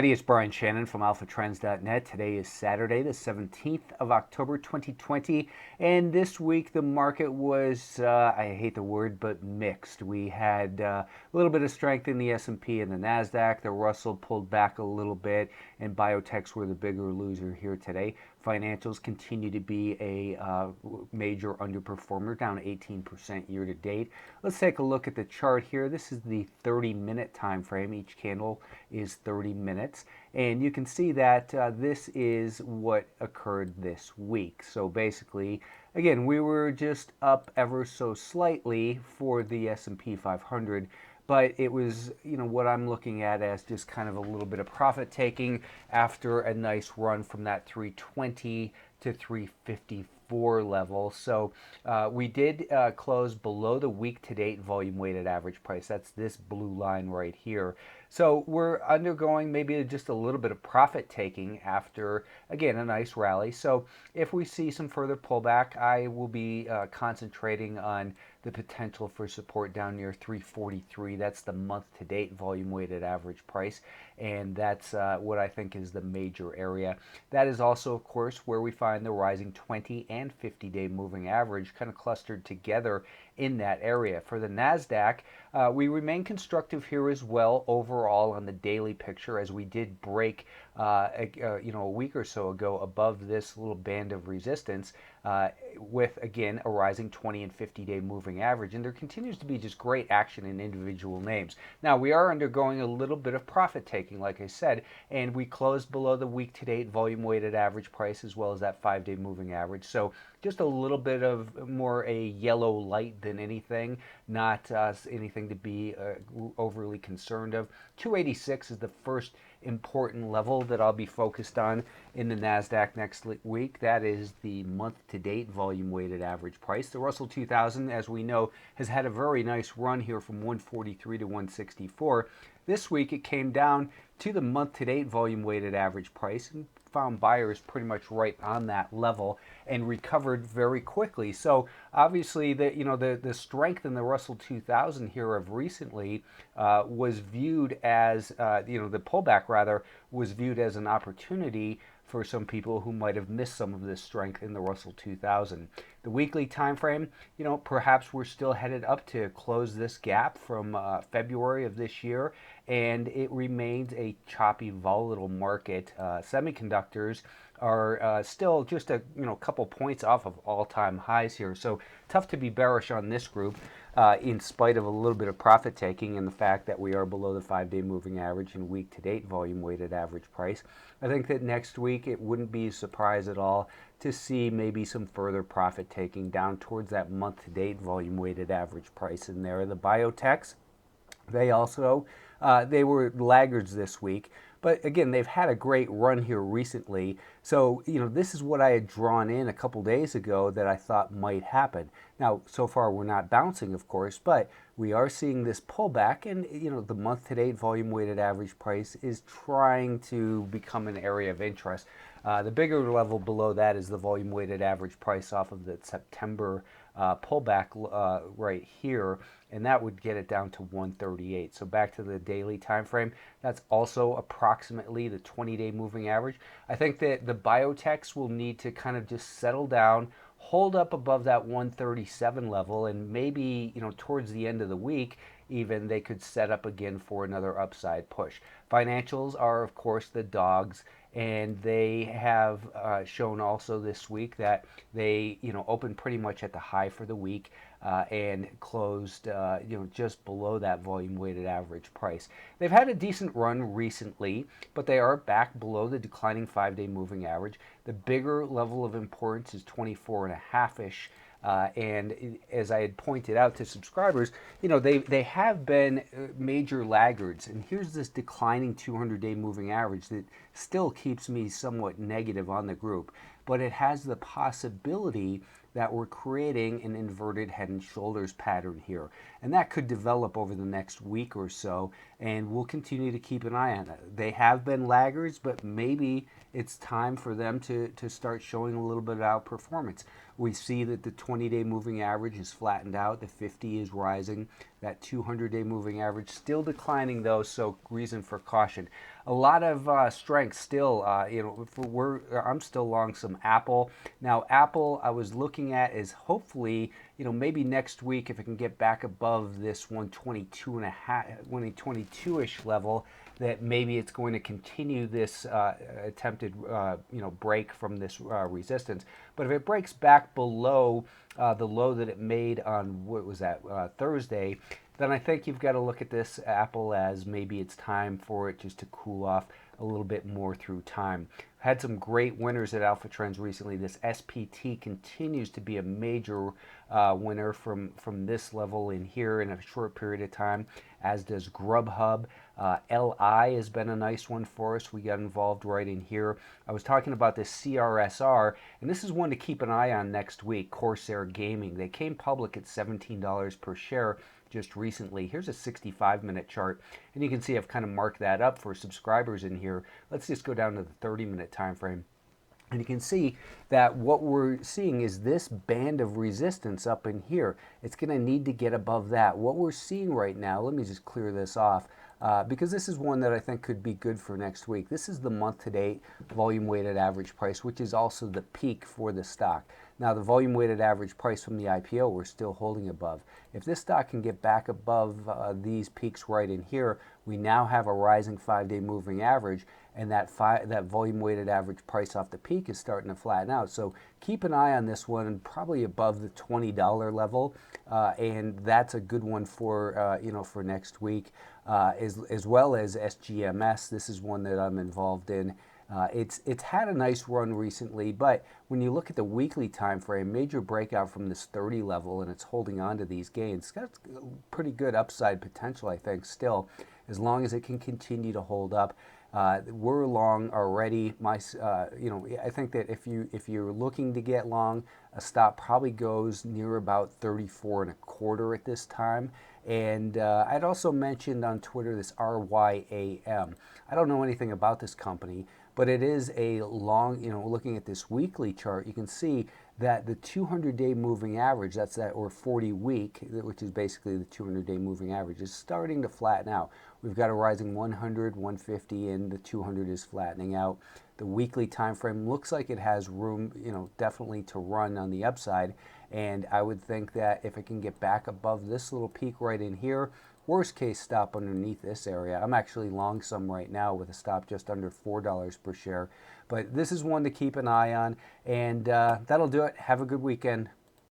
It's Brian Shannon from alphatrends.net. Today is Saturday, the 17th of October, 2020. And this week, the market was, I hate the word, but mixed. We had a little bit of strength in the S&P and the NASDAQ. The Russell pulled back a little bit, and Biotechs were the bigger loser here today. Financials continue to be a major underperformer, down 18% year to date. Let's take a look at the chart here. This is the 30-minute time frame. Each candle is 30 minutes. And you can see that this is what occurred this week. So basically, again, we were just up ever so slightly for the S&P 500. But it was, what I'm looking at as just kind of a little bit of profit taking after a nice run from that 320 to 354 level. So we did close below the week to date volume weighted average price. That's this blue line right here. So we're undergoing maybe just a little bit of profit taking after, again, a nice rally. So if we see some further pullback, I will be concentrating on the potential for support down near 343. That's the month-to-date volume-weighted average price, and that's what I think is the major area. That is also, of course, where we find the rising 20 and 50-day moving average kind of clustered together in that area. For the NASDAQ, we remain constructive here as well overall on the daily picture, as we did break a week or so ago above this little band of resistance with, again, a rising 20 and 50-day moving average. And there continues to be just great action in individual names. Now, we are undergoing a little bit of profit taking, like I said, and we closed below the week-to-date volume-weighted average price as well as that 5-day moving average. So just a little bit of more a yellow light than anything, not anything to be overly concerned of. 286 is the first important level that I'll be focused on in the NASDAQ next week. That is the month-to-date volume-weighted average price. The Russell 2000, as we know, has had a very nice run here from 143 to 164. This week it came down to the month-to-date volume-weighted average price and found buyers pretty much right on that level and recovered very quickly. So obviously the strength in the Russell 2000 here of recently was viewed as the pullback rather was viewed as an opportunity for some people who might have missed some of this strength in the Russell 2000. The weekly time frame, perhaps we're still headed up to close this gap from February of this year, and it remains a choppy, volatile market. Semiconductors are still just a couple points off of all-time highs here, so tough to be bearish on this group in spite of a little bit of profit taking and the fact that we are below the 5-day moving average and week-to-date volume-weighted average price. I think that next week it wouldn't be a surprise at all to see maybe some further profit taking down towards that month-to-date volume-weighted average price in there. The Biotechs, they also they were laggards this week, but again, they've had a great run here recently. So, this is what I had drawn in a couple days ago that I thought might happen. Now, so far we're not bouncing, of course, but we are seeing this pullback, and the month-to-date volume-weighted average price is trying to become an area of interest. The bigger level below that is the volume-weighted average price off of the September pullback right here, and that would get it down to 138. So back to the daily time frame, that's also approximately the 20-day moving average. I think that the Biotechs will need to kind of just settle down, hold up above that 137 level, and maybe towards the end of the week even they could set up again for another upside push. Financials are, of course, the dogs, and they have shown also this week that they opened pretty much at the high for the week and closed just below that volume weighted average price. They've had a decent run recently, but they are back below the declining 5-day moving average. The bigger level of importance is 24.5-ish. And as I had pointed out to subscribers, they have been major laggards. And here's this declining 200-day moving average that still keeps me somewhat negative on the group. But it has the possibility that we're creating an inverted head and shoulders pattern here. And that could develop over the next week or so, and we'll continue to keep an eye on it. They have been laggards, but maybe it's time for them to start showing a little bit of outperformance. We see that the 20-day moving average is flattened out, the 50 is rising, that 200-day moving average still declining though, so reason for caution. a lot of strength still. I'm still long some Apple. Now, Apple, I was looking at is hopefully, maybe next week if it can get back above this 122 and a half, 122-ish level, that maybe it's going to continue this attempted, break from this resistance. But if it breaks back below the low that it made on, what was that, Thursday, then I think you've got to look at this Apple as maybe it's time for it just to cool off a little bit more through time. Had some great winners at Alpha Trends recently. This SPT continues to be a major winner from this level in here in a short period of time, as does Grubhub. LI has been a nice one for us. We got involved right in here. I was talking about this CRSR, and this is one to keep an eye on next week, Corsair Gaming. They came public at $17 per share just recently. Here's a 65-minute chart, and you can see I've kind of marked that up for subscribers in here. Let's just go down to the 30-minute time frame. And you can see that what we're seeing is this band of resistance up in here. It's going to need to get above that. What we're seeing right now, let me just clear this off, because this is one that I think could be good for next week. This is the month-to-date volume-weighted average price, which is also the peak for the stock. Now, the volume-weighted average price from the IPO, we're still holding above. If this stock can get back above these peaks right in here, we now have a rising 5-day moving average, and that volume-weighted average price off the peak is starting to flatten out. So keep an eye on this one, probably above the $20 level, and that's a good one for for next week, as well as SGMS. This is one that I'm involved in. It's had a nice run recently, but when you look at the weekly time frame, major breakout from this 30 level, and it's holding on to these gains. It's got pretty good upside potential, I think, still, as long as it can continue to hold up. We're long already. I think that if you're looking to get long, a stop probably goes near about 34 and a quarter at this time. And I'd also mentioned on Twitter this RYAM. I don't know anything about this company, but it is a long, looking at this weekly chart, you can see that the 200-day moving average, that's that, or 40-week, which is basically the 200-day moving average, is starting to flatten out. We've got a rising 100, 150, and the 200 is flattening out. The weekly time frame looks like it has room, definitely to run on the upside. And I would think that if it can get back above this little peak right in here, worst case stop underneath this area. I'm actually long some right now with a stop just under $4 per share. But this is one to keep an eye on. And that'll do it. Have a good weekend.